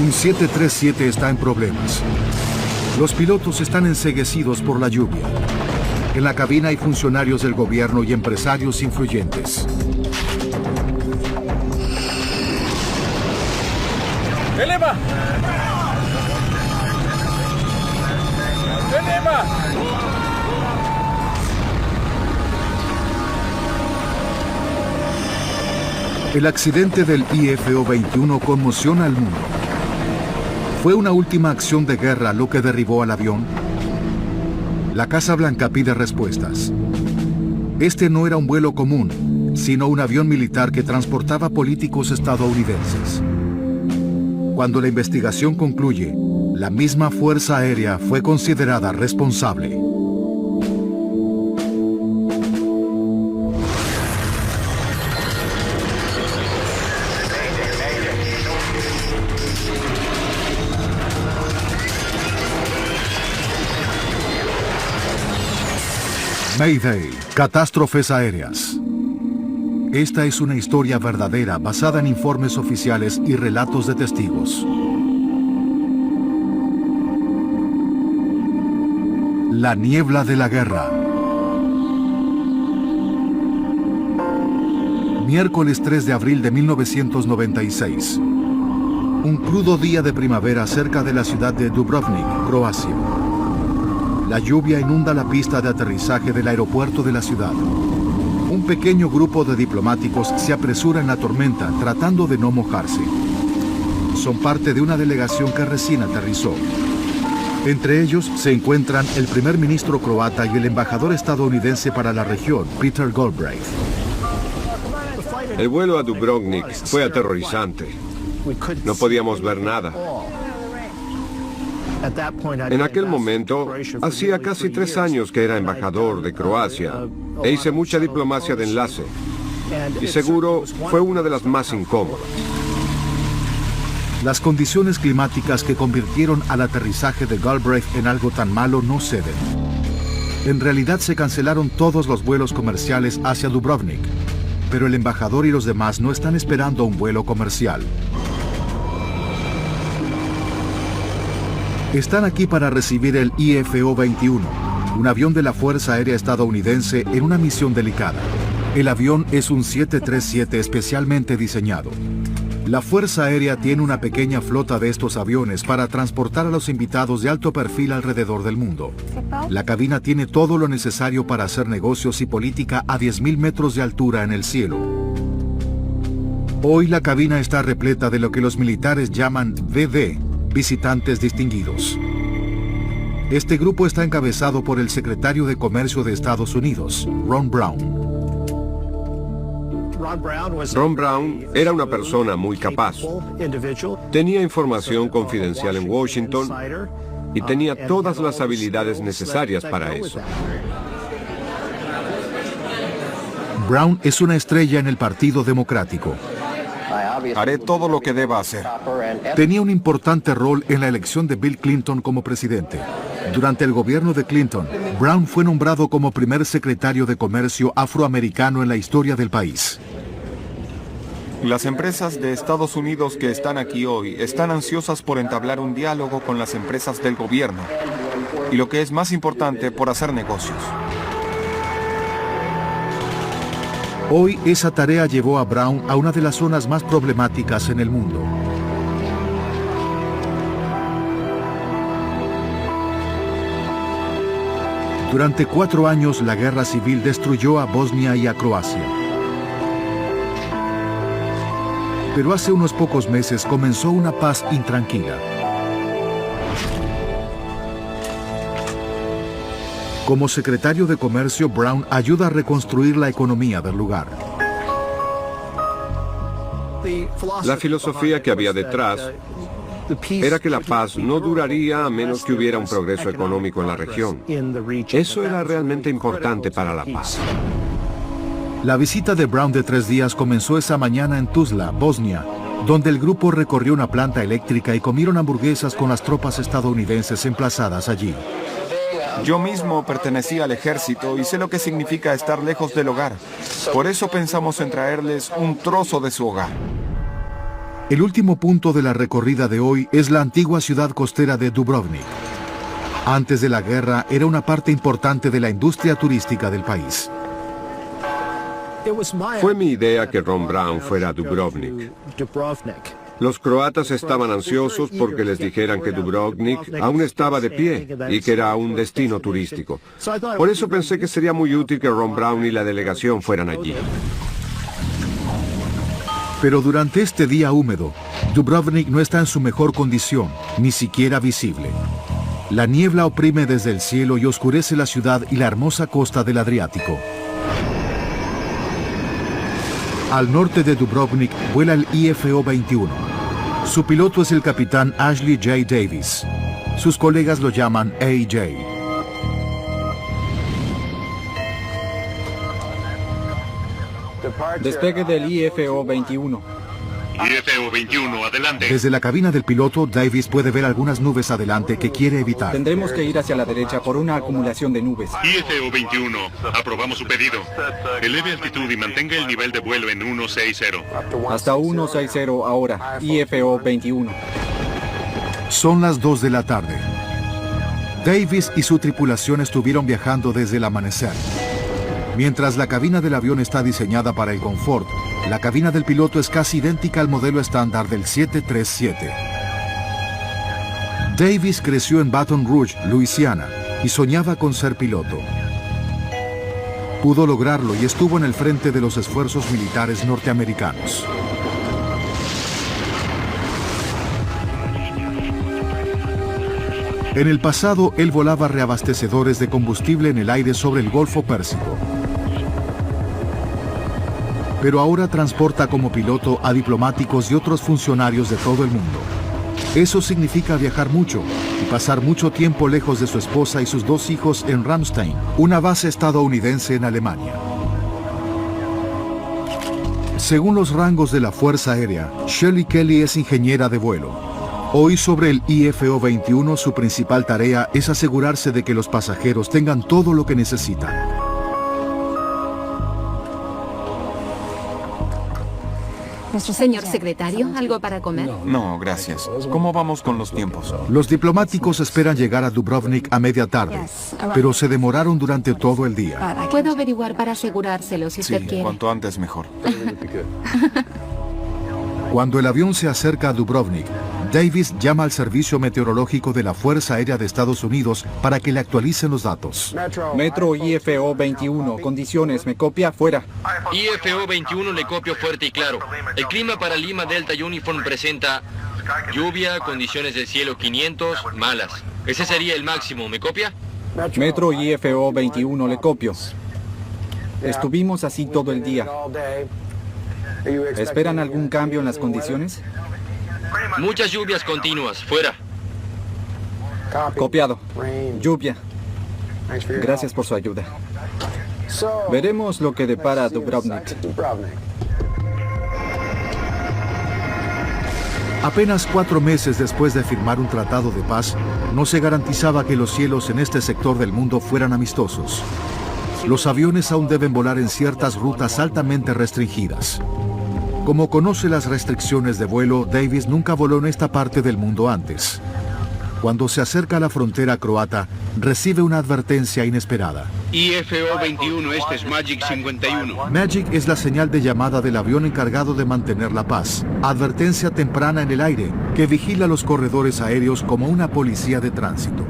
Un 737 está en problemas. Los pilotos están enceguecidos por la lluvia. En la cabina hay funcionarios del gobierno y empresarios influyentes. ¡Eleva! ¡Eleva! El accidente del IFO-21 conmociona al mundo. ¿Fue una última acción de guerra lo que derribó al avión? La Casa Blanca pide respuestas. Este no era un vuelo común, sino un avión militar que transportaba políticos estadounidenses. Cuando la investigación concluye, la misma Fuerza Aérea fue considerada responsable. Mayday, catástrofes aéreas. Esta es una historia verdadera basada en informes oficiales y relatos de testigos. La niebla de la guerra. Miércoles 3 de abril de 1996. Un crudo día de primavera cerca de la ciudad de Dubrovnik, Croacia. La lluvia inunda la pista de aterrizaje del aeropuerto de la ciudad. Un pequeño grupo de diplomáticos se apresura en la tormenta tratando de no mojarse. Son parte de una delegación que recién aterrizó. Entre ellos se encuentran el primer ministro croata y el embajador estadounidense para la región, Peter Galbraith. El vuelo a Dubrovnik fue aterrorizante. No podíamos ver nada. En aquel momento, hacía casi 3 años que era embajador de Croacia e hice mucha diplomacia de enlace. Y seguro fue una de las más incómodas. Las condiciones climáticas que convirtieron al aterrizaje de Galbraith en algo tan malo no ceden. En realidad se cancelaron todos los vuelos comerciales hacia Dubrovnik, pero el embajador y los demás no están esperando un vuelo comercial. Están aquí para recibir el IFO-21, un avión de la Fuerza Aérea estadounidense en una misión delicada. El avión es un 737 especialmente diseñado. La Fuerza Aérea tiene una pequeña flota de estos aviones para transportar a los invitados de alto perfil alrededor del mundo. La cabina tiene todo lo necesario para hacer negocios y política a 10.000 metros de altura en el cielo. Hoy la cabina está repleta de lo que los militares llaman VD, visitantes distinguidos. Este grupo está encabezado por el secretario de Comercio de Estados Unidos, Ron Brown. Ron Brown era una persona muy capaz. Tenía información confidencial en Washington y tenía todas las habilidades necesarias para eso. Brown es una estrella en el Partido Democrático. Haré todo lo que deba hacer. Tenía un importante rol en la elección de Bill Clinton como presidente. Durante el gobierno de Clinton, Brown fue nombrado como primer secretario de Comercio afroamericano en la historia del país. Las empresas de Estados Unidos que están aquí hoy están ansiosas por entablar un diálogo con las empresas del gobierno y, lo que es más importante, por hacer negocios. Hoy esa tarea llevó a Brown a una de las zonas más problemáticas en el mundo. Durante 4 años la guerra civil destruyó a Bosnia y a Croacia. Pero hace unos pocos meses comenzó una paz intranquila. Como secretario de Comercio, Brown ayuda a reconstruir la economía del lugar. La filosofía que había detrás era que la paz no duraría a menos que hubiera un progreso económico en la región. Eso era realmente importante para la paz. La visita de Brown de 3 días comenzó esa mañana en Tuzla, Bosnia, donde el grupo recorrió una planta eléctrica y comieron hamburguesas con las tropas estadounidenses emplazadas allí. Yo mismo pertenecía al ejército y sé lo que significa estar lejos del hogar. Por eso pensamos en traerles un trozo de su hogar. El último punto de la recorrida de hoy es la antigua ciudad costera de Dubrovnik. Antes de la guerra era una parte importante de la industria turística del país. Fue mi idea que Ron Brown fuera a Dubrovnik. Los croatas estaban ansiosos porque les dijeran que Dubrovnik aún estaba de pie y que era un destino turístico. Por eso pensé que sería muy útil que Ron Brown y la delegación fueran allí. Pero durante este día húmedo, Dubrovnik no está en su mejor condición, ni siquiera visible. La niebla oprime desde el cielo y oscurece la ciudad y la hermosa costa del Adriático. Al norte de Dubrovnik vuela el IFO-21. Su piloto es el capitán Ashley J. Davis. Sus colegas lo llaman AJ. Despegue del IFO-21. IFO-21, adelante. Desde la cabina del piloto, Davis puede ver algunas nubes adelante que quiere evitar. Tendremos que ir hacia la derecha por una acumulación de nubes. IFO-21, aprobamos su pedido. Eleve altitud y mantenga el nivel de vuelo en 160. Hasta 160 ahora, IFO-21. Son las 2 de la tarde. Davis y su tripulación estuvieron viajando desde el amanecer. Mientras la cabina del avión está diseñada para el confort, la cabina del piloto es casi idéntica al modelo estándar del 737. Davis creció en Baton Rouge, Luisiana, y soñaba con ser piloto. Pudo lograrlo y estuvo en el frente de los esfuerzos militares norteamericanos. En el pasado, él volaba reabastecedores de combustible en el aire sobre el Golfo Pérsico. Pero ahora transporta como piloto a diplomáticos y otros funcionarios de todo el mundo. Eso significa viajar mucho y pasar mucho tiempo lejos de su esposa y sus 2 hijos en Ramstein, una base estadounidense en Alemania. Según los rangos de la Fuerza Aérea, Shelley Kelly es ingeniera de vuelo. Hoy sobre el IFO-21 su principal tarea es asegurarse de que los pasajeros tengan todo lo que necesitan. Señor secretario, ¿algo para comer? No, gracias. ¿Cómo vamos con los tiempos? Los diplomáticos esperan llegar a Dubrovnik a media tarde, pero se demoraron durante todo el día. Puedo averiguar para asegurárselo si usted Sí, quiere. cuanto antes mejor. Cuando el avión se acerca a Dubrovnik, Davis llama al Servicio Meteorológico de la Fuerza Aérea de Estados Unidos para que le actualicen los datos. Metro IFO-21, condiciones, me copia, fuera. IFO-21 le copio fuerte y claro. El clima para Lima Delta Uniform presenta lluvia, condiciones del cielo 500, malas. Ese sería el máximo, ¿me copia? Metro IFO-21, le copio. Estuvimos así todo el día. ¿Esperan algún cambio en las condiciones? Muchas lluvias continuas, fuera. Copiado. Lluvia. Gracias por su ayuda. Veremos lo que depara Dubrovnik. Apenas 4 meses después de firmar un tratado de paz, no se garantizaba que los cielos en este sector del mundo fueran amistosos. Los aviones aún deben volar en ciertas rutas altamente restringidas. Como conoce las restricciones de vuelo, Davis nunca voló en esta parte del mundo antes. Cuando se acerca a la frontera croata, recibe una advertencia inesperada. IFO-21, este es Magic 51. Magic es la señal de llamada del avión encargado de mantener la paz. Advertencia temprana en el aire, que vigila los corredores aéreos como una policía de tránsito.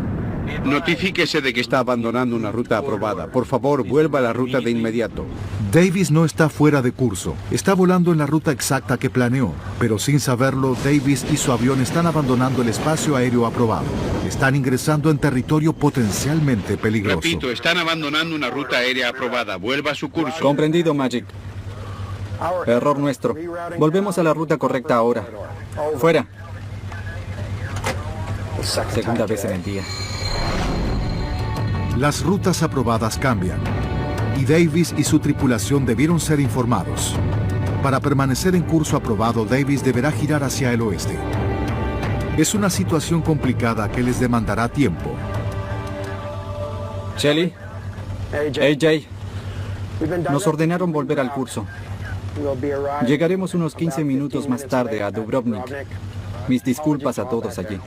Notifíquese de que está abandonando una ruta aprobada. Por favor, vuelva a la ruta de inmediato. Davis no está fuera de curso. Está volando en la ruta exacta que planeó. Pero sin saberlo, Davis y su avión están abandonando el espacio aéreo aprobado. Están ingresando en territorio potencialmente peligroso. Repito, están abandonando una ruta aérea aprobada. Vuelva a su curso. Comprendido, Magic. Error nuestro. Volvemos a la ruta correcta ahora. Fuera. Segunda vez en el día. Las rutas aprobadas cambian, y Davis y su tripulación debieron ser informados. Para permanecer en curso aprobado, Davis deberá girar hacia el oeste. Es una situación complicada que les demandará tiempo. Shelley, AJ, nos ordenaron volver al curso. Llegaremos unos 15 minutos más tarde a Dubrovnik. Mis disculpas a todos allí.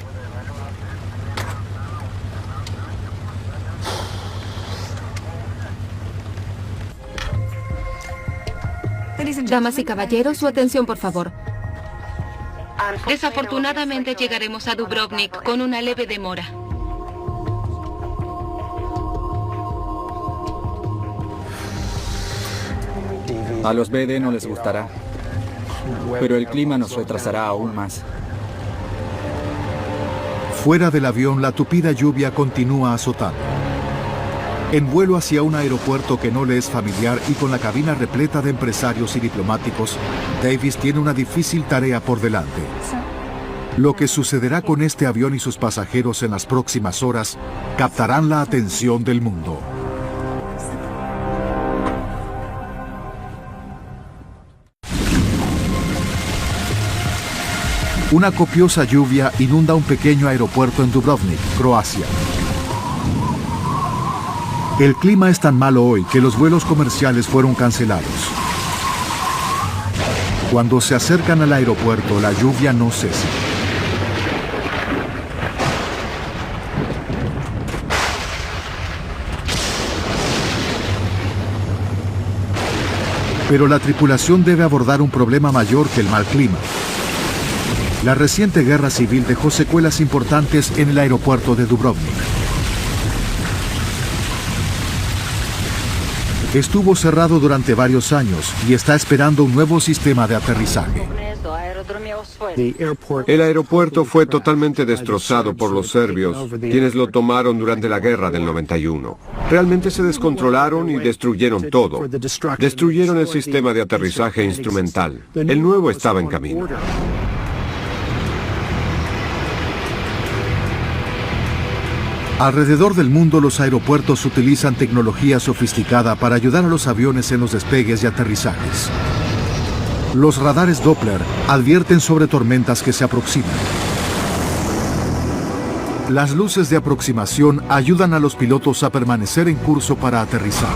Damas y caballeros, su atención, por favor. Desafortunadamente llegaremos a Dubrovnik con una leve demora. A los BD no les gustará, pero el clima nos retrasará aún más. Fuera del avión, la tupida lluvia continúa azotando. En vuelo hacia un aeropuerto que no le es familiar y con la cabina repleta de empresarios y diplomáticos, Davis tiene una difícil tarea por delante. Lo que sucederá con este avión y sus pasajeros en las próximas horas captarán la atención del mundo. Una copiosa lluvia inunda un pequeño aeropuerto en Dubrovnik, Croacia. El clima es tan malo hoy que los vuelos comerciales fueron cancelados. Cuando se acercan al aeropuerto, la lluvia no cesa. Pero la tripulación debe abordar un problema mayor que el mal clima. La reciente guerra civil dejó secuelas importantes en el aeropuerto de Dubrovnik. Estuvo cerrado durante varios años y está esperando un nuevo sistema de aterrizaje. El aeropuerto fue totalmente destrozado por los serbios, quienes lo tomaron durante la guerra del 91. Realmente se descontrolaron y destruyeron todo. Destruyeron el sistema de aterrizaje instrumental. El nuevo estaba en camino. Alrededor del mundo, los aeropuertos utilizan tecnología sofisticada para ayudar a los aviones en los despegues y aterrizajes. Los radares Doppler advierten sobre tormentas que se aproximan. Las luces de aproximación ayudan a los pilotos a permanecer en curso para aterrizar.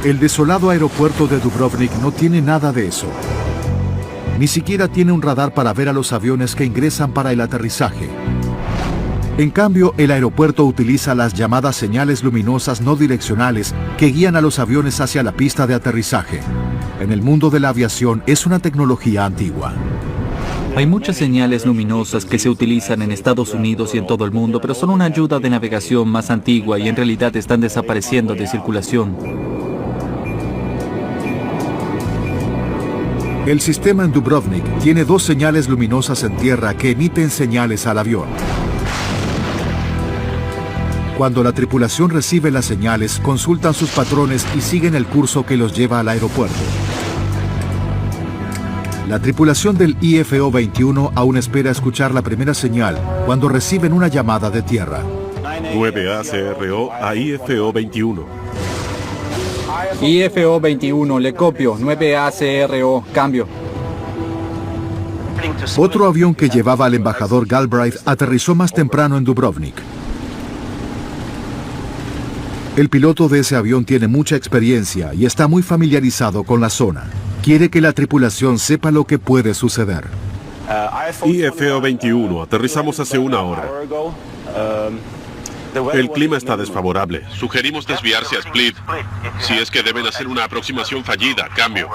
El desolado aeropuerto de Dubrovnik no tiene nada de eso. Ni siquiera tiene un radar para ver a los aviones que ingresan para el aterrizaje. En cambio, el aeropuerto utiliza las llamadas señales luminosas no direccionales que guían a los aviones hacia la pista de aterrizaje. En el mundo de la aviación es una tecnología antigua. Hay muchas señales luminosas que se utilizan en Estados Unidos y en todo el mundo, pero son una ayuda de navegación más antigua y en realidad están desapareciendo de circulación. El sistema en Dubrovnik tiene dos señales luminosas en tierra que emiten señales al avión. Cuando la tripulación recibe las señales, consultan sus patrones y siguen el curso que los lleva al aeropuerto. La tripulación del IFO-21 aún espera escuchar la primera señal cuando reciben una llamada de tierra. 9ACRO a IFO-21. IFO-21, le copio, 9ACRO, cambio. Otro avión que llevaba al embajador Galbraith aterrizó más temprano en Dubrovnik. El piloto de ese avión tiene mucha experiencia y está muy familiarizado con la zona. Quiere que la tripulación sepa lo que puede suceder. IFO-21, aterrizamos hace una hora. El clima está desfavorable. Sugerimos desviarse a Split, si es que deben hacer una aproximación fallida. Cambio.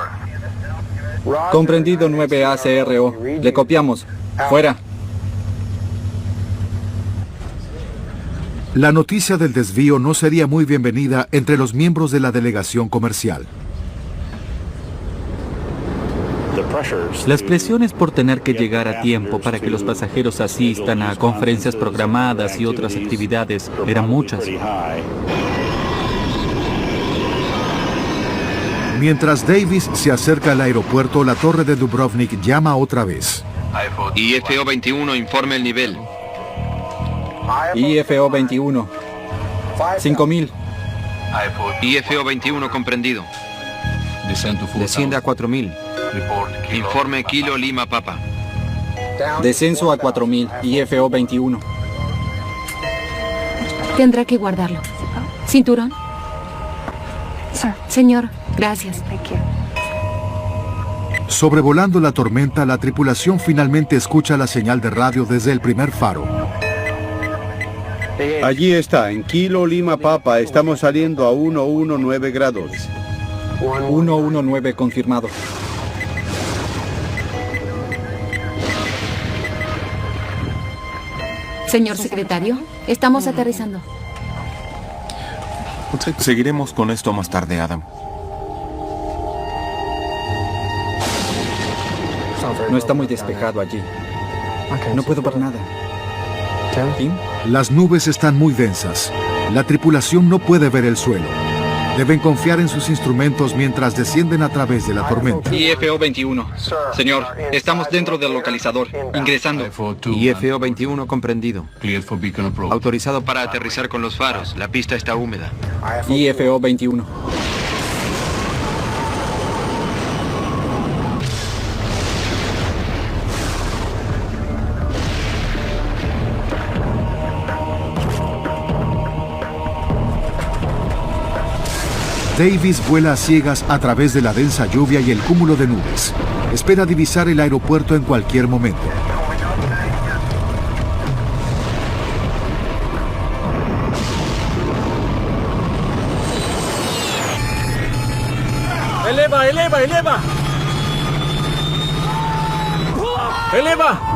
Comprendido, 9ACRO. Le copiamos. Fuera. La noticia del desvío no sería muy bienvenida entre los miembros de la delegación comercial. Las presiones por tener que llegar a tiempo para que los pasajeros asistan a conferencias programadas y otras actividades eran muchas. Mientras Davis se acerca al aeropuerto, la torre de Dubrovnik llama otra vez. IFO-21, informe el nivel. IFO-21. 5000. IFO-21 comprendido. Desciende a 4000. Informe Kilo Lima Papa. Descenso a 4000. IFO-21. Tendrá que guardarlo. ¿Cinturón? Señor, gracias. Sobrevolando la tormenta, la tripulación finalmente escucha la señal de radio desde el primer faro. Allí está, en Kilo Lima Papa, estamos saliendo a 119 grados. 119 confirmado. Señor secretario, estamos aterrizando. Seguiremos con esto más tarde, Adam. No está muy despejado allí. No puedo ver nada. ¿Tim? Las nubes están muy densas. La tripulación no puede ver el suelo. Deben confiar en sus instrumentos mientras descienden a través de la tormenta. IFO 21. Señor, estamos dentro del localizador. Ingresando. IFO 21 comprendido. Autorizado Para aterrizar con los faros. La pista está húmeda. IFO 21. Davis vuela a ciegas a través de la densa lluvia y el cúmulo de nubes. Espera divisar el aeropuerto en cualquier momento. ¡Eleva, eleva, eleva! ¡Eleva!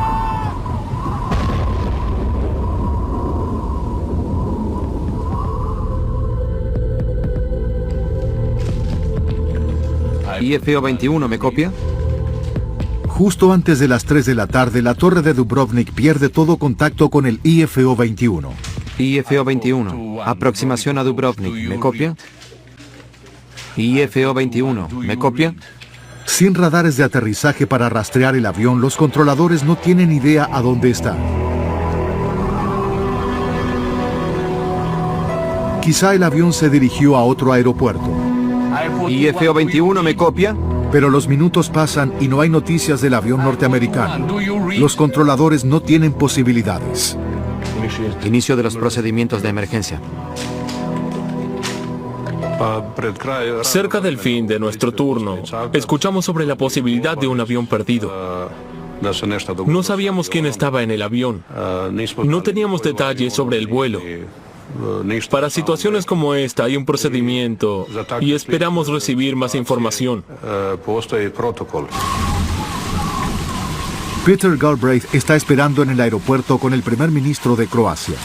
IFO 21, ¿me copia? Justo antes de las 3 de la tarde, la torre de Dubrovnik pierde todo contacto con el IFO 21. IFO 21, aproximación a Dubrovnik, ¿me copia? IFO 21, ¿me copia? Sin radares de aterrizaje para rastrear el avión, los controladores no tienen idea a dónde está. Quizá el avión se dirigió a otro aeropuerto. IFO 21, ¿me copia? Pero los minutos pasan y no hay noticias del avión norteamericano. Los controladores no tienen posibilidades. Inicio de los procedimientos de emergencia. Cerca del fin de nuestro turno, escuchamos sobre la posibilidad de un avión perdido. No sabíamos quién estaba en el avión. No teníamos detalles sobre el vuelo. Para situaciones como esta hay un procedimiento y esperamos recibir más información. Peter Galbraith está esperando en el aeropuerto con el primer ministro de Croacia.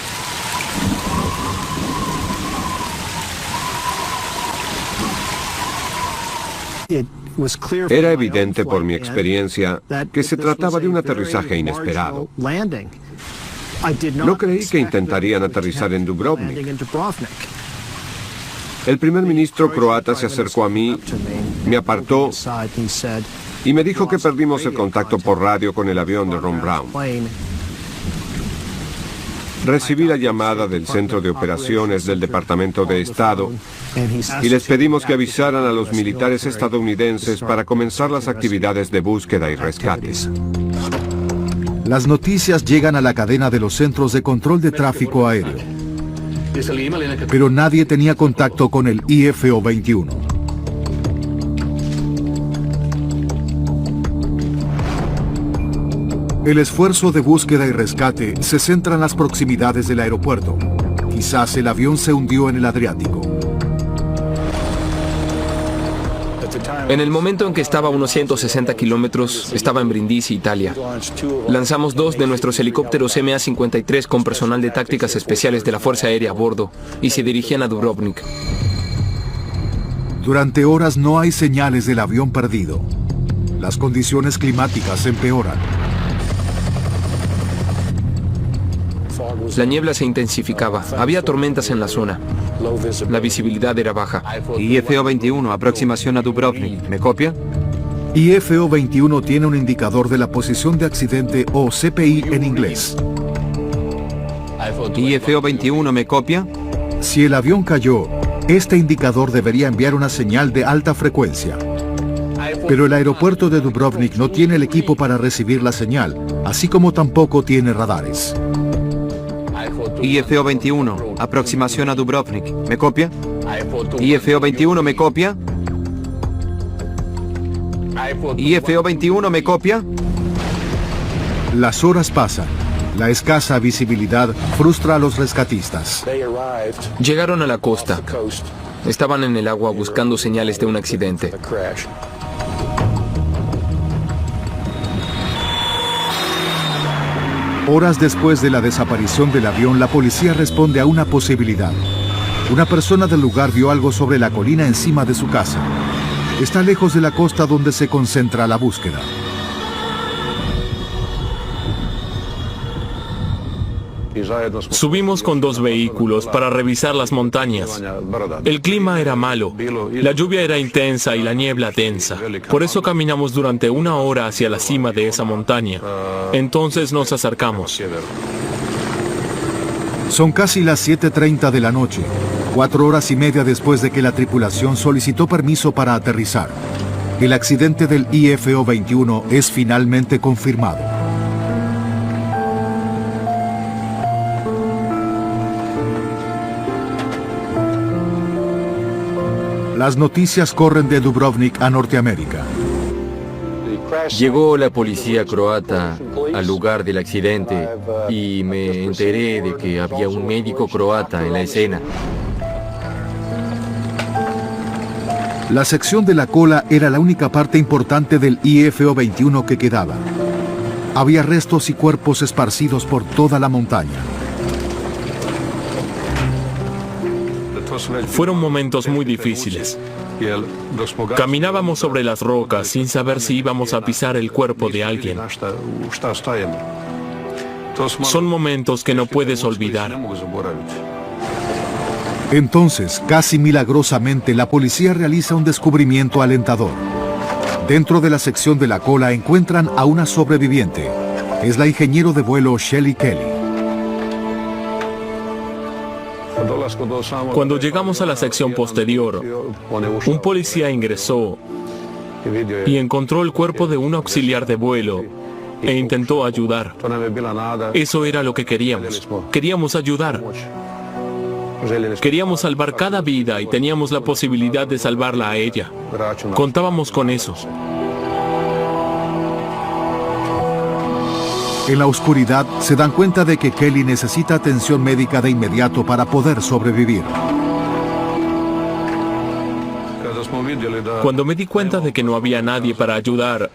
Era evidente por mi experiencia que se trataba de un aterrizaje inesperado. No creí que intentarían aterrizar en Dubrovnik. El primer ministro croata se acercó a mí, me apartó y me dijo que perdimos el contacto por radio con el avión de Ron Brown. Recibí la llamada del Centro de Operaciones del Departamento de Estado y les pedimos que avisaran a los militares estadounidenses para comenzar las actividades de búsqueda y rescate. Las noticias llegan a la cadena de los centros de control de tráfico aéreo. Pero nadie tenía contacto con el IFO 21. El esfuerzo de búsqueda y rescate se centra en las proximidades del aeropuerto. Quizás el avión se hundió en el Adriático. En el momento en que estaba a unos 160 kilómetros, estaba en Brindisi, Italia. Lanzamos 2 de nuestros helicópteros MA-53 con personal de tácticas especiales de la Fuerza Aérea a bordo y se dirigían a Dubrovnik. Durante horas no hay señales del avión perdido. Las condiciones climáticas empeoran. La niebla se intensificaba. Había tormentas en la zona. La visibilidad era baja. IFO 21, aproximación a Dubrovnik, ¿me copia? IFO 21 tiene un indicador de la posición de accidente o CPI en inglés. IFO 21, ¿me copia? Si el avión cayó, este indicador debería enviar una señal de alta frecuencia. Pero el aeropuerto de Dubrovnik no tiene el equipo para recibir la señal, así como tampoco tiene radares. IFO 21, aproximación a Dubrovnik, ¿me copia? IFO 21 me copia. IFO 21 me copia. Las horas pasan. La escasa visibilidad frustra a los rescatistas. Llegaron a la costa. Estaban en el agua buscando señales de un accidente. Horas después de la desaparición del avión, la policía responde a una posibilidad. Una persona del lugar vio algo sobre la colina encima de su casa. Está lejos de la costa donde se concentra la búsqueda. Subimos con 2 vehículos para revisar las montañas. El clima era malo, la lluvia era intensa y la niebla densa. Por eso caminamos durante 1 hora hacia la cima de esa montaña. Entonces nos acercamos. Son casi las 7:30 de la noche, 4 horas y media después de que la tripulación solicitó permiso para aterrizar. El accidente del IFO 21 es finalmente confirmado. Las noticias corren de Dubrovnik a Norteamérica. Llegó la policía croata al lugar del accidente y me enteré de que había un médico croata en la escena. La sección de la cola era la única parte importante del IFO 21 que quedaba. Había restos y cuerpos esparcidos por toda la montaña. Fueron momentos muy difíciles. Caminábamos sobre las rocas sin saber si íbamos a pisar el cuerpo de alguien. Son momentos que no puedes olvidar. Entonces, casi milagrosamente, la policía realiza un descubrimiento alentador. Dentro de la sección de la cola encuentran a una sobreviviente. Es la ingeniero de vuelo Shelley Kelly. Cuando llegamos a la sección posterior, un policía ingresó y encontró el cuerpo de un auxiliar de vuelo e intentó ayudar. Eso era lo que queríamos. Queríamos ayudar. Queríamos salvar cada vida y teníamos la posibilidad de salvarla a ella. Contábamos con eso. En la oscuridad, se dan cuenta de que Kelly necesita atención médica de inmediato para poder sobrevivir. Cuando me di cuenta de que no había nadie para ayudar,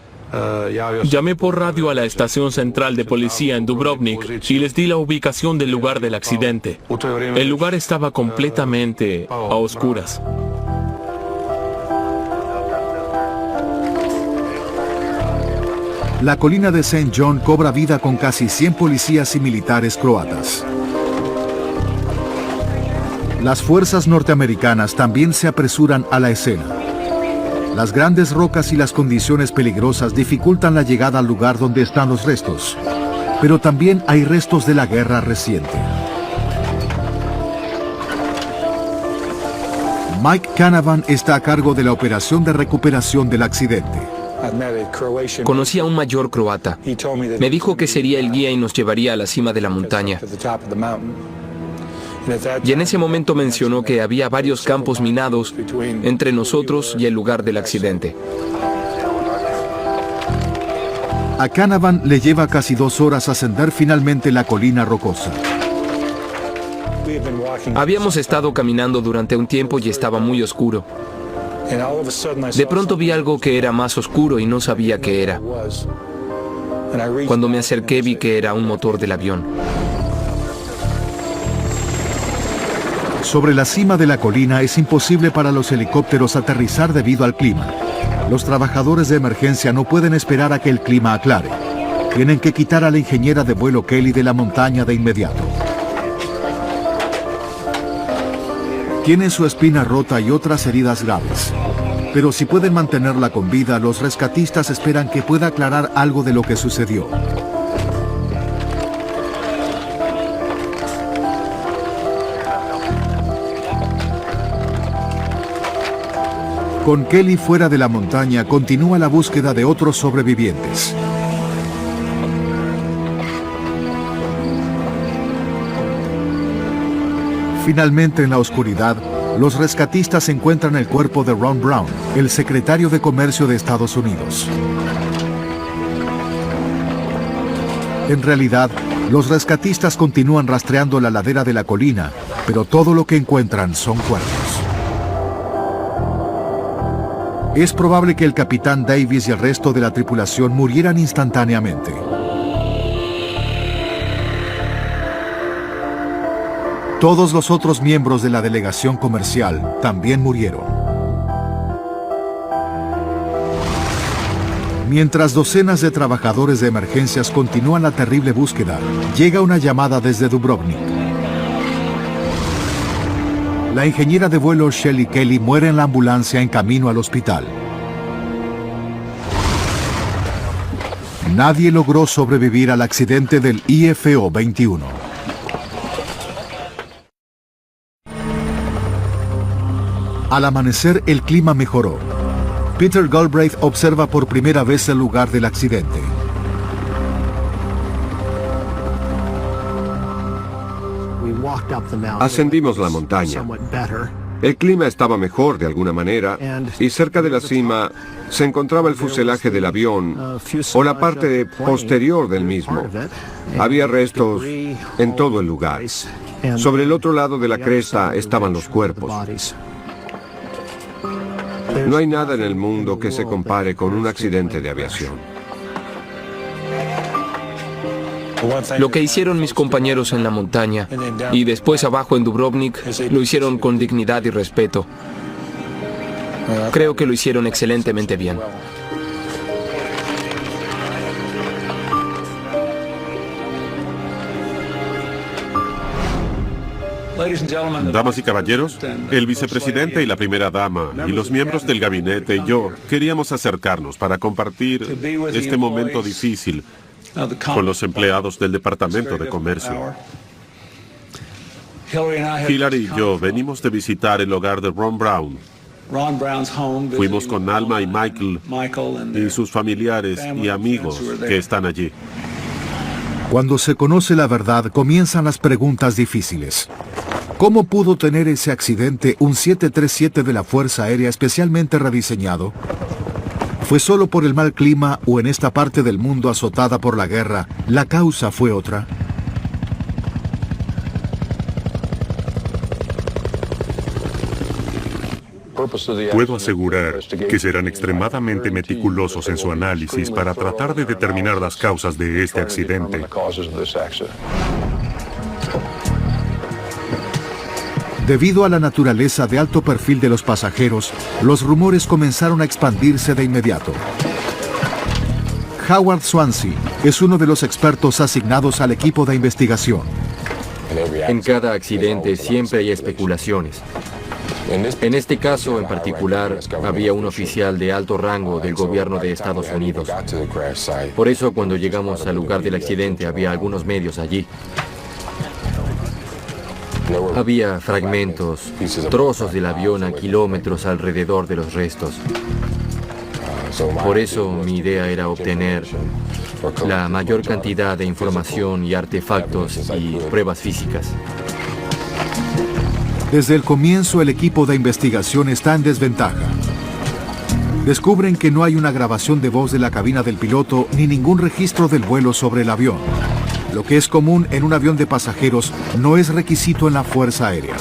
llamé por radio a la estación central de policía en Dubrovnik y les di la ubicación del lugar del accidente. El lugar estaba completamente a oscuras. La colina de St. John cobra vida con casi 100 policías y militares croatas. Las fuerzas norteamericanas también se apresuran a la escena. Las grandes rocas y las condiciones peligrosas dificultan la llegada al lugar donde están los restos. Pero también hay restos de la guerra reciente. Mike Canavan está a cargo de la operación de recuperación del accidente. Conocí a un mayor croata. Me dijo que sería el guía y nos llevaría a la cima de la montaña. Y en ese momento mencionó que había varios campos minados entre nosotros y el lugar del accidente. A Canavan le lleva casi 2 horas ascender finalmente la colina rocosa. Habíamos estado caminando durante un tiempo y estaba muy oscuro. De pronto vi algo que era más oscuro y no sabía qué era. Cuando me acerqué vi que era un motor del avión. Sobre la cima de la colina es imposible para los helicópteros aterrizar debido al clima. Los trabajadores de emergencia no pueden esperar a que el clima aclare. Tienen que quitar a la ingeniera de vuelo Kelly de la montaña de inmediato. Tiene su espina rota y otras heridas graves. Pero si pueden mantenerla con vida, los rescatistas esperan que pueda aclarar algo de lo que sucedió. Con Kelly fuera de la montaña, continúa la búsqueda de otros sobrevivientes. Finalmente, en la oscuridad, los rescatistas encuentran el cuerpo de Ron Brown, el secretario de Comercio de Estados Unidos. En realidad, los rescatistas continúan rastreando la ladera de la colina, pero todo lo que encuentran son cuerpos. Es probable que el capitán Davis y el resto de la tripulación murieran instantáneamente. Todos los otros miembros de la delegación comercial también murieron. Mientras docenas de trabajadores de emergencias continúan la terrible búsqueda, llega una llamada desde Dubrovnik. La ingeniera de vuelo Shelley Kelly muere en la ambulancia en camino al hospital. Nadie logró sobrevivir al accidente del IFO 21. Al amanecer, el clima mejoró. Peter Galbraith observa por primera vez el lugar del accidente. Ascendimos la montaña. El clima estaba mejor de alguna manera y cerca de la cima se encontraba el fuselaje del avión o la parte posterior del mismo. Había restos en todo el lugar. Sobre el otro lado de la cresta estaban los cuerpos. No hay nada en el mundo que se compare con un accidente de aviación. Lo que hicieron mis compañeros en la montaña y después abajo en Dubrovnik lo hicieron con dignidad y respeto. Creo que lo hicieron excelentemente bien. Damas y caballeros, el vicepresidente y la primera dama y los miembros del gabinete y yo queríamos acercarnos para compartir este momento difícil con los empleados del Departamento de Comercio. Hillary y yo venimos de visitar el hogar de Ron Brown. Fuimos con Alma y Michael y sus familiares y amigos que están allí. Cuando se conoce la verdad, comienzan las preguntas difíciles. ¿Cómo pudo tener ese accidente un 737 de la Fuerza Aérea especialmente rediseñado? ¿Fue solo por el mal clima o en esta parte del mundo azotada por la guerra, la causa fue otra? Puedo asegurar que serán extremadamente meticulosos en su análisis para tratar de determinar las causas de este accidente. Debido a la naturaleza de alto perfil de los pasajeros, los rumores comenzaron a expandirse de inmediato. Howard Swansea es uno de los expertos asignados al equipo de investigación. En cada accidente siempre hay especulaciones. En este caso en particular, había un oficial de alto rango del gobierno de Estados Unidos. Por eso, cuando llegamos al lugar del accidente, había algunos medios allí. Había fragmentos, trozos del avión a kilómetros alrededor de los restos. Por eso, mi idea era obtener la mayor cantidad de información y artefactos y pruebas físicas. Desde el comienzo, el equipo de investigación está en desventaja. Descubren que no hay una grabación de voz de la cabina del piloto ni ningún registro del vuelo sobre el avión. Lo que es común en un avión de pasajeros no es requisito en la Fuerza Aérea.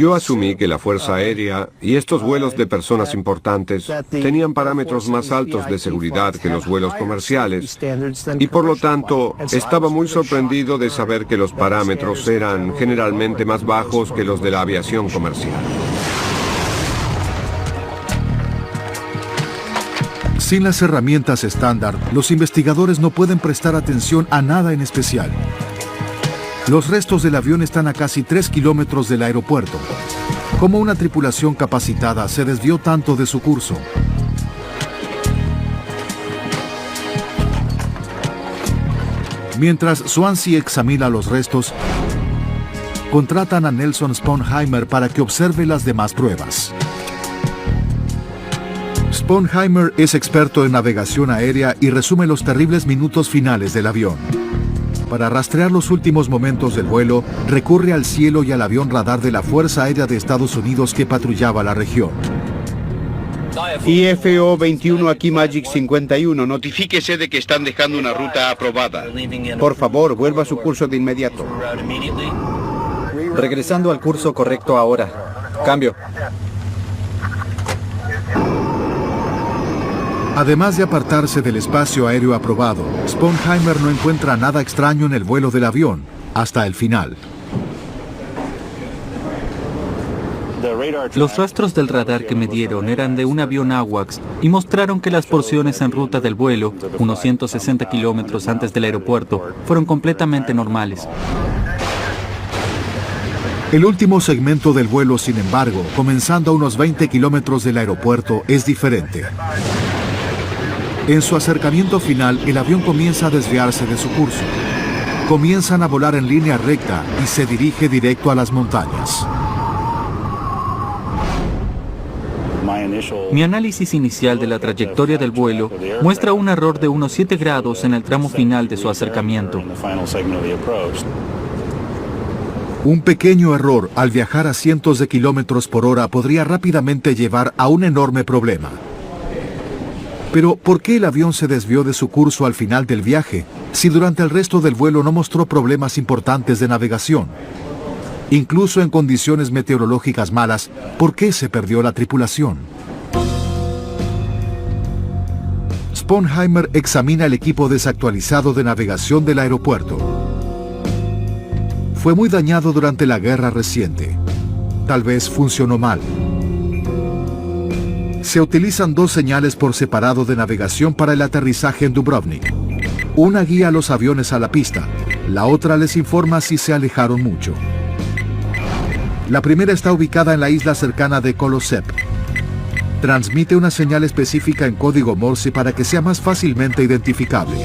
Yo asumí que la Fuerza Aérea y estos vuelos de personas importantes tenían parámetros más altos de seguridad que los vuelos comerciales y por lo tanto estaba muy sorprendido de saber que los parámetros eran generalmente más bajos que los de la aviación comercial. Sin las herramientas estándar, los investigadores no pueden prestar atención a nada en especial. Los restos del avión están a casi 3 kilómetros del aeropuerto. ¿Cómo una tripulación capacitada se desvió tanto de su curso? Mientras Swansea examina los restos, contratan a Nelson Sponheimer para que observe las demás pruebas. Sponheimer es experto en navegación aérea y resume los terribles minutos finales del avión. Para rastrear los últimos momentos del vuelo, recurre al cielo y al avión radar de la Fuerza Aérea de Estados Unidos que patrullaba la región. IFO 21 aquí Magic 51, notifíquese de que están dejando una ruta aprobada. Por favor, vuelva a su curso de inmediato. Regresando al curso correcto ahora. Cambio. Además de apartarse del espacio aéreo aprobado, Sponheimer no encuentra nada extraño en el vuelo del avión, hasta el final. Los rastros del radar que me dieron eran de un avión AWACS y mostraron que las porciones en ruta del vuelo, unos 160 kilómetros antes del aeropuerto, fueron completamente normales. El último segmento del vuelo, sin embargo, comenzando a unos 20 kilómetros del aeropuerto, es diferente. En su acercamiento final, el avión comienza a desviarse de su curso. Comienzan a volar en línea recta y se dirige directo a las montañas. Mi análisis inicial de la trayectoria del vuelo muestra un error de unos 7 grados en el tramo final de su acercamiento. Un pequeño error al viajar a cientos de kilómetros por hora podría rápidamente llevar a un enorme problema. Pero, ¿por qué el avión se desvió de su curso al final del viaje, si durante el resto del vuelo no mostró problemas importantes de navegación? Incluso en condiciones meteorológicas malas, ¿por qué se perdió la tripulación? Sponheimer examina el equipo desactualizado de navegación del aeropuerto. Fue muy dañado durante la guerra reciente. Tal vez funcionó mal. Se utilizan 2 señales por separado de navegación para el aterrizaje en Dubrovnik. Una guía a los aviones a la pista, la otra les informa si se alejaron mucho. La primera está ubicada en la isla cercana de Kolosep. Transmite una señal específica en código Morse para que sea más fácilmente identificable.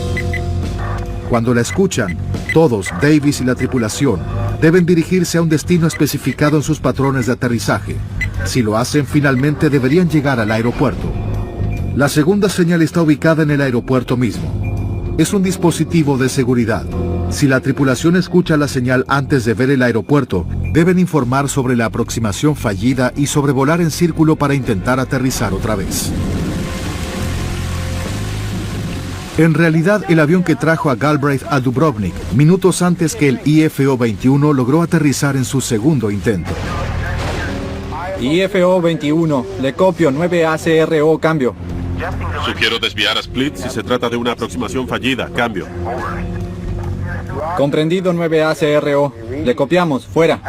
Cuando la escuchan, todos, Davis y la tripulación, deben dirigirse a un destino especificado en sus patrones de aterrizaje. Si lo hacen, finalmente deberían llegar al aeropuerto. La segunda señal está ubicada en el aeropuerto mismo. Es un dispositivo de seguridad. Si la tripulación escucha la señal antes de ver el aeropuerto, deben informar sobre la aproximación fallida y sobrevolar en círculo para intentar aterrizar otra vez. En realidad, el avión que trajo a Galbraith a Dubrovnik, minutos antes que el IFO 21, logró aterrizar en su segundo intento. IFO 21, le copio 9 ACRO, cambio. Sugiero desviar a Split si se trata de una aproximación fallida, cambio. Comprendido 9 ACRO, le copiamos, fuera.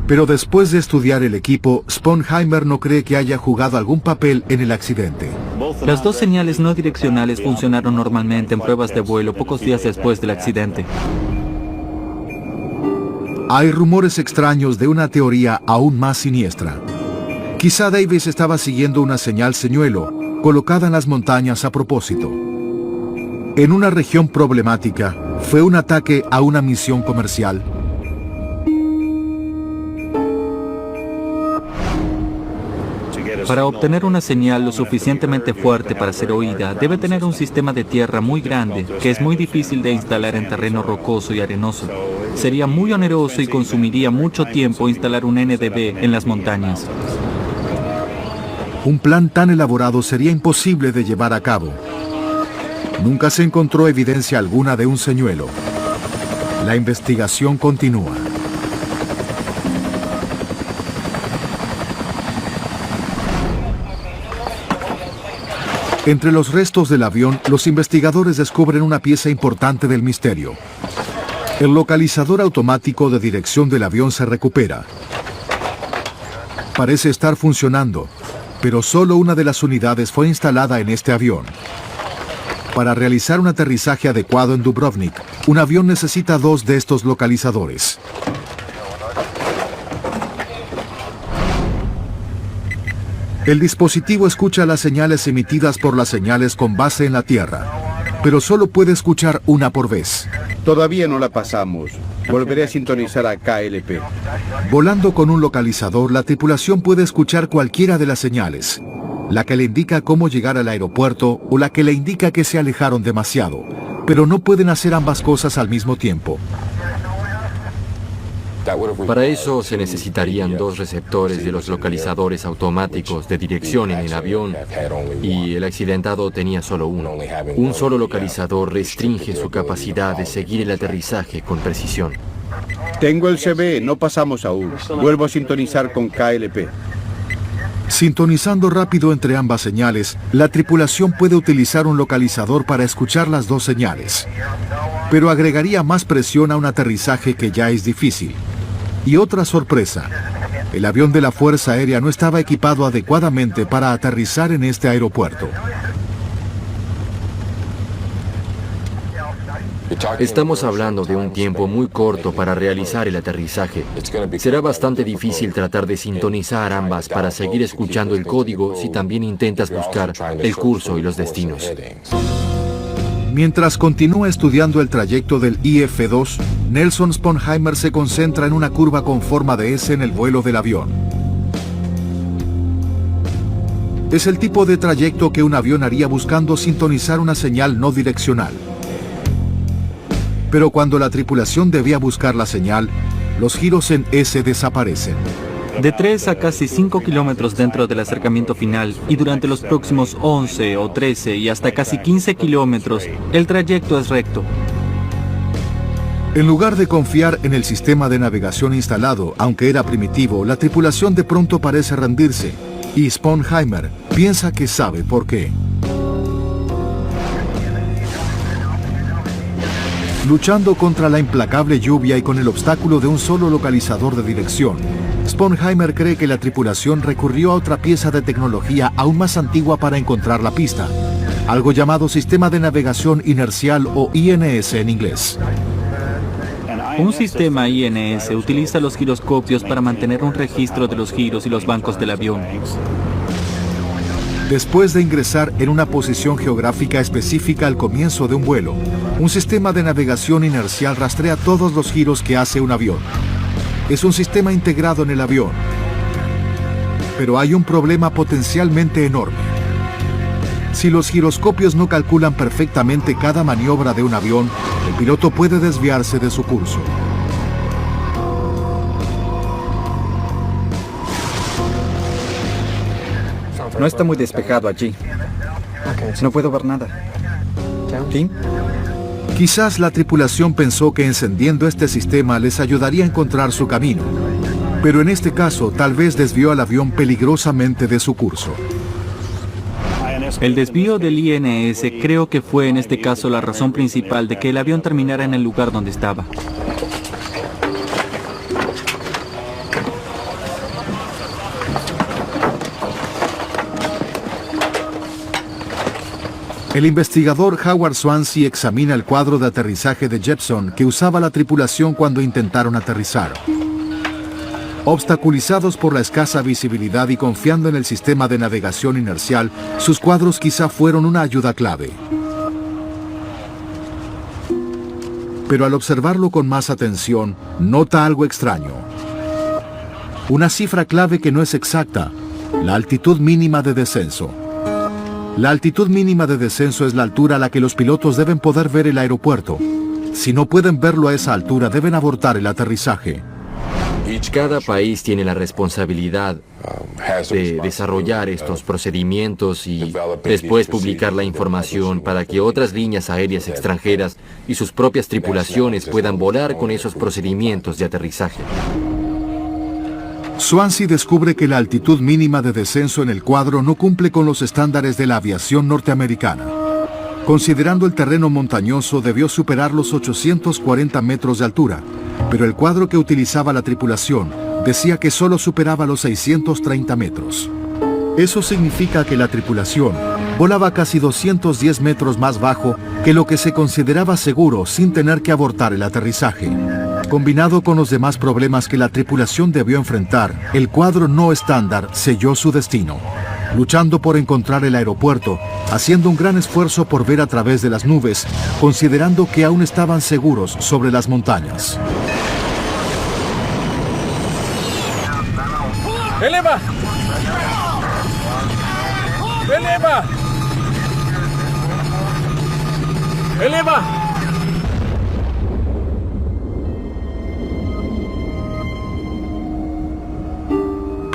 Pero después de estudiar el equipo, Sponheimer no cree que haya jugado algún papel en el accidente. Las 2 señales no direccionales funcionaron normalmente en pruebas de vuelo pocos días después del accidente. Hay rumores extraños de una teoría aún más siniestra. Quizá Davis estaba siguiendo una señal señuelo, colocada en las montañas a propósito. En una región problemática, ¿fue un ataque a una misión comercial? Para obtener una señal lo suficientemente fuerte para ser oída, debe tener un sistema de tierra muy grande, que es muy difícil de instalar en terreno rocoso y arenoso. Sería muy oneroso y consumiría mucho tiempo instalar un NDB en las montañas. Un plan tan elaborado sería imposible de llevar a cabo. Nunca se encontró evidencia alguna de un señuelo. La investigación continúa. Entre los restos del avión, los investigadores descubren una pieza importante del misterio. El localizador automático de dirección del avión se recupera. Parece estar funcionando, pero solo una de las unidades fue instalada en este avión. Para realizar un aterrizaje adecuado en Dubrovnik, un avión necesita 2 de estos localizadores. El dispositivo escucha las señales emitidas por las señales con base en la Tierra, pero solo puede escuchar una por vez. Todavía no la pasamos. Volveré a sintonizar a KLP. Volando con un localizador, la tripulación puede escuchar cualquiera de las señales. La que le indica cómo llegar al aeropuerto o la que le indica que se alejaron demasiado. pero no pueden hacer ambas cosas al mismo tiempo. Para eso se necesitarían 2 receptores de los localizadores automáticos de dirección en el avión y el accidentado tenía solo uno. Un solo localizador restringe su capacidad de seguir el aterrizaje con precisión. Tengo el CB, no pasamos aún. Vuelvo a sintonizar con KLP. Sintonizando rápido entre ambas señales, la tripulación puede utilizar un localizador para escuchar las 2 señales. Pero agregaría más presión a un aterrizaje que ya es difícil. Y otra sorpresa, el avión de la Fuerza Aérea no estaba equipado adecuadamente para aterrizar en este aeropuerto. Estamos hablando de un tiempo muy corto para realizar el aterrizaje. Será bastante difícil tratar de sintonizar ambas para seguir escuchando el código si también intentas buscar el curso y los destinos. Mientras continúa estudiando el trayecto del IF-2, Nelson Sponheimer se concentra en una curva con forma de S en el vuelo del avión. Es el tipo de trayecto que un avión haría buscando sintonizar una señal no direccional. Pero cuando la tripulación debía buscar la señal, los giros en S desaparecen. De 3 a casi 5 kilómetros dentro del acercamiento final y durante los próximos 11 o 13 y hasta casi 15 kilómetros, el trayecto es recto. En lugar de confiar en el sistema de navegación instalado, aunque era primitivo, la tripulación de pronto parece rendirse, y Sponheimer piensa que sabe por qué. Luchando contra la implacable lluvia y con el obstáculo de un solo localizador de dirección, Sponheimer cree que la tripulación recurrió a otra pieza de tecnología aún más antigua para encontrar la pista, algo llamado Sistema de Navegación Inercial o INS en inglés. Un sistema INS utiliza los giroscopios para mantener un registro de los giros y los bancos del avión. Después de ingresar en una posición geográfica específica al comienzo de un vuelo, un sistema de navegación inercial rastrea todos los giros que hace un avión. Es un sistema integrado en el avión. Pero hay un problema potencialmente enorme. Si los giroscopios no calculan perfectamente cada maniobra de un avión, el piloto puede desviarse de su curso. No está muy despejado allí. No puedo ver nada. ¿Sí? Quizás la tripulación pensó que encendiendo este sistema les ayudaría a encontrar su camino. Pero en este caso, tal vez desvió al avión peligrosamente de su curso. El desvío del INS creo que fue en este caso la razón principal de que el avión terminara en el lugar donde estaba. El investigador Howard Swansea examina el cuadro de aterrizaje de Jeppson que usaba la tripulación cuando intentaron aterrizar. Obstaculizados por la escasa visibilidad y confiando en el sistema de navegación inercial, sus cuadros quizá fueron una ayuda clave. Pero al observarlo con más atención, nota algo extraño. Una cifra clave que no es exacta, la altitud mínima de descenso. La altitud mínima de descenso es la altura a la que los pilotos deben poder ver el aeropuerto. Si no pueden verlo a esa altura, deben abortar el aterrizaje. Cada país tiene la responsabilidad de desarrollar estos procedimientos y después publicar la información para que otras líneas aéreas extranjeras y sus propias tripulaciones puedan volar con esos procedimientos de aterrizaje. Swansea descubre que la altitud mínima de descenso en el cuadro no cumple con los estándares de la aviación norteamericana. Considerando el terreno montañoso, debió superar los 840 metros de altura, pero el cuadro que utilizaba la tripulación decía que solo superaba los 630 metros. Eso significa que la tripulación volaba casi 210 metros más bajo que lo que se consideraba seguro sin tener que abortar el aterrizaje. Combinado con los demás problemas que la tripulación debió enfrentar, el cuadro no estándar selló su destino. Luchando por encontrar el aeropuerto, haciendo un gran esfuerzo por ver a través de las nubes, considerando que aún estaban seguros sobre las montañas. ¡Eleva! ¡Eleva! ¡Eleva!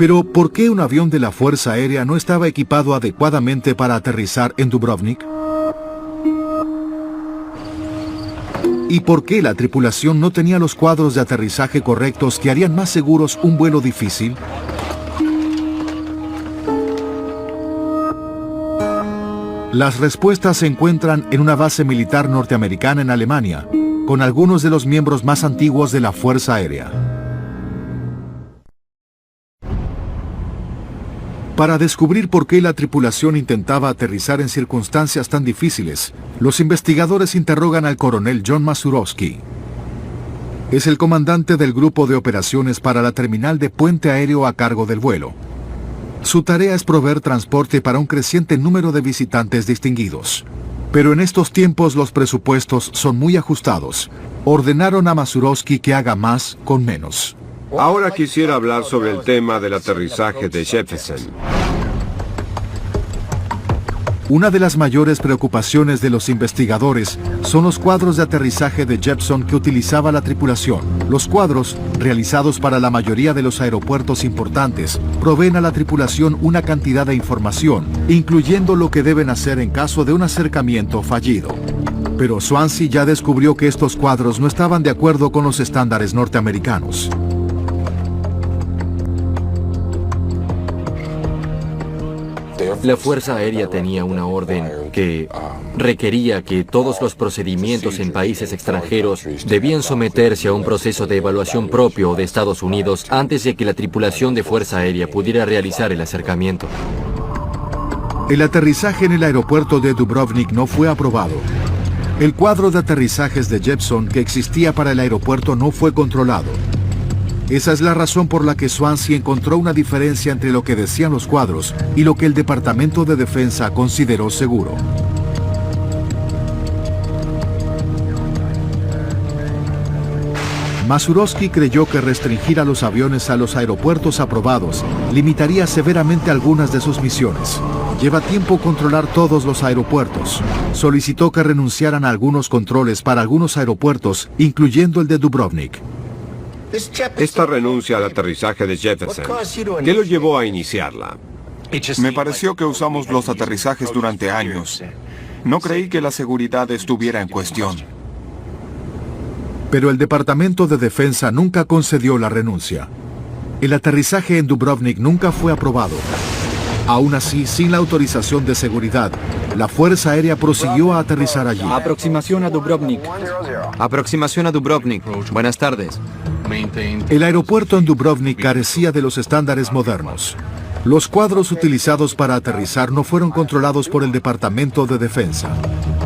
Pero, ¿por qué un avión de la Fuerza Aérea no estaba equipado adecuadamente para aterrizar en Dubrovnik? ¿Y por qué la tripulación no tenía los cuadros de aterrizaje correctos que harían más seguros un vuelo difícil? Las respuestas se encuentran en una base militar norteamericana en Alemania, con algunos de los miembros más antiguos de la Fuerza Aérea. Para descubrir por qué la tripulación intentaba aterrizar en circunstancias tan difíciles, los investigadores interrogan al coronel John Masurovsky. Es el comandante del grupo de operaciones para la terminal de puente aéreo a cargo del vuelo. Su tarea es proveer transporte para un creciente número de visitantes distinguidos. Pero en estos tiempos los presupuestos son muy ajustados. Ordenaron a Masurovsky que haga más con menos. Ahora quisiera hablar sobre el tema del aterrizaje de Jeppesen. Una de las mayores preocupaciones de los investigadores son los cuadros de aterrizaje de Jeppesen que utilizaba la tripulación. Los cuadros, realizados para la mayoría de los aeropuertos importantes, proveen a la tripulación una cantidad de información, incluyendo lo que deben hacer en caso de un acercamiento fallido. Pero Swansea ya descubrió que estos cuadros no estaban de acuerdo con los estándares norteamericanos. La Fuerza Aérea tenía una orden que requería que todos los procedimientos en países extranjeros debían someterse a un proceso de evaluación propio de Estados Unidos antes de que la tripulación de Fuerza Aérea pudiera realizar el acercamiento. El aterrizaje en el aeropuerto de Dubrovnik no fue aprobado. El cuadro de aterrizajes de Jeppesen que existía para el aeropuerto no fue controlado. Esa es la razón por la que Swansea encontró una diferencia entre lo que decían los cuadros y lo que el Departamento de Defensa consideró seguro. Masurovsky creyó que restringir a los aviones a los aeropuertos aprobados limitaría severamente algunas de sus misiones. Lleva tiempo controlar todos los aeropuertos. Solicitó que renunciaran a algunos controles para algunos aeropuertos, incluyendo el de Dubrovnik. Esta renuncia al aterrizaje de Jeppesen, ¿qué lo llevó a iniciarla? Me pareció que usamos los aterrizajes durante años. No creí que la seguridad estuviera en cuestión. Pero el Departamento de Defensa nunca concedió la renuncia. El aterrizaje en Dubrovnik nunca fue aprobado. Aún así, sin la autorización de seguridad, la Fuerza Aérea prosiguió a aterrizar allí. Aproximación a Dubrovnik. Aproximación a Dubrovnik. Buenas tardes. El aeropuerto en Dubrovnik carecía de los estándares modernos. Los cuadros utilizados para aterrizar no fueron controlados por el Departamento de Defensa.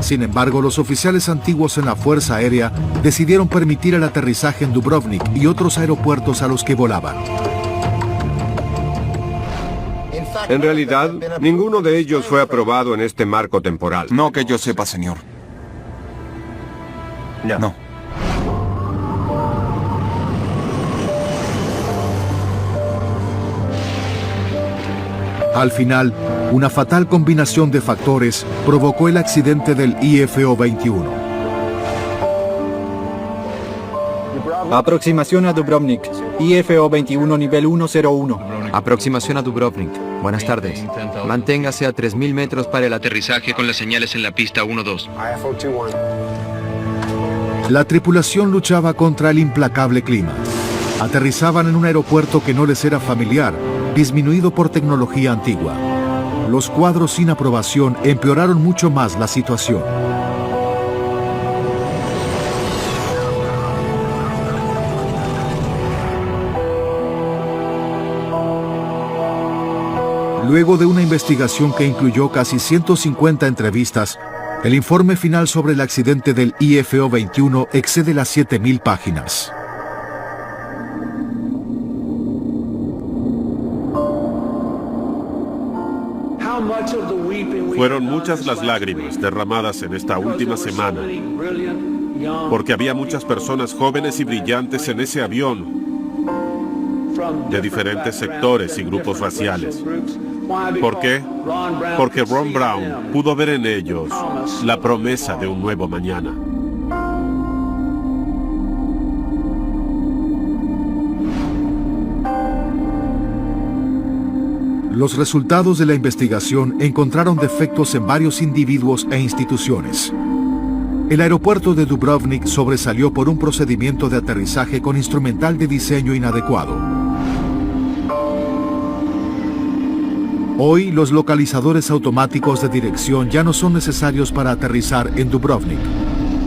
Sin embargo, los oficiales antiguos en la Fuerza Aérea decidieron permitir el aterrizaje en Dubrovnik y otros aeropuertos a los que volaban. En realidad, ninguno de ellos fue aprobado en este marco temporal. No que yo sepa, señor. No. Al final, una fatal combinación de factores provocó el accidente del IFO-21. Aproximación a Dubrovnik. IFO-21 nivel 101. Aproximación a Dubrovnik. Buenas tardes. Manténgase a 3000 metros para el aterrizaje con las señales en la pista 1-2. La tripulación luchaba contra el implacable clima. Aterrizaban en un aeropuerto que no les era familiar, disminuido por tecnología antigua. Los cuadros sin aprobación empeoraron mucho más la situación. Luego de una investigación que incluyó casi 150 entrevistas, el informe final sobre el accidente del IFO-21 excede las 7000 páginas. Fueron muchas las lágrimas derramadas en esta última semana, porque había muchas personas jóvenes y brillantes en ese avión, de diferentes sectores y grupos raciales. ¿Por qué? Porque Ron Brown pudo ver en ellos la promesa de un nuevo mañana. Los resultados de la investigación encontraron defectos en varios individuos e instituciones. El aeropuerto de Dubrovnik sobresalió por un procedimiento de aterrizaje con instrumental de diseño inadecuado. Hoy, los localizadores automáticos de dirección ya no son necesarios para aterrizar en Dubrovnik.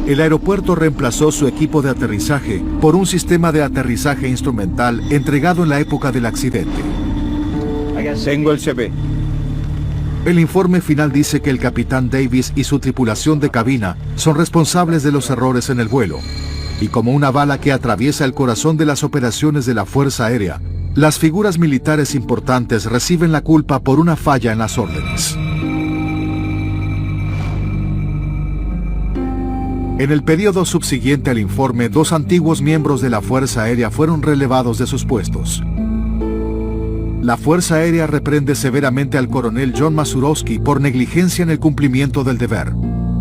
El aeropuerto reemplazó su equipo de aterrizaje por un sistema de aterrizaje instrumental entregado en la época del accidente. Tengo el CV. El informe final dice que el capitán Davis y su tripulación de cabina son responsables de los errores en el vuelo. Y como una bala que atraviesa el corazón de las operaciones de la Fuerza Aérea, las figuras militares importantes reciben la culpa por una falla en las órdenes. En el periodo subsiguiente al informe, 2 antiguos miembros de la Fuerza Aérea fueron relevados de sus puestos. La Fuerza Aérea reprende severamente al coronel John Masurowski por negligencia en el cumplimiento del deber.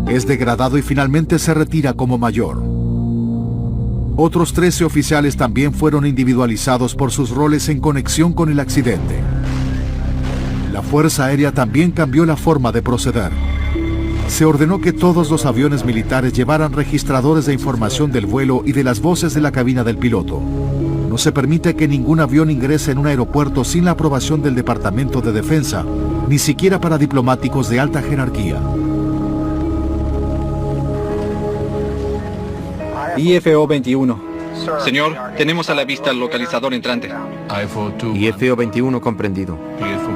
Es degradado y finalmente se retira como mayor. Otros 13 oficiales también fueron individualizados por sus roles en conexión con el accidente. La Fuerza Aérea también cambió la forma de proceder. Se ordenó que todos los aviones militares llevaran registradores de información del vuelo y de las voces de la cabina del piloto. No se permite que ningún avión ingrese en un aeropuerto sin la aprobación del Departamento de Defensa, ni siquiera para diplomáticos de alta jerarquía. IFO 21. Señor, tenemos a la vista el localizador entrante. IFO 21 comprendido.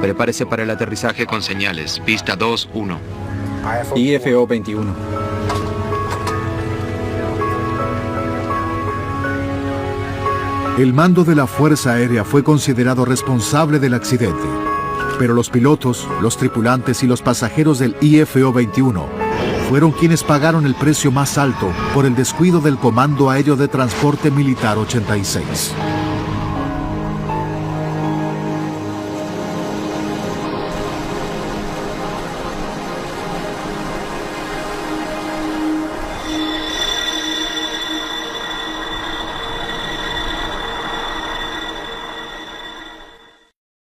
Prepárese para el aterrizaje con señales. Pista 2-1. IFO 21. El mando de la Fuerza Aérea fue considerado responsable del accidente, pero los pilotos, los tripulantes y los pasajeros del IFO 21 fueron quienes pagaron el precio más alto por el descuido del Comando Aéreo de Transporte Militar 86.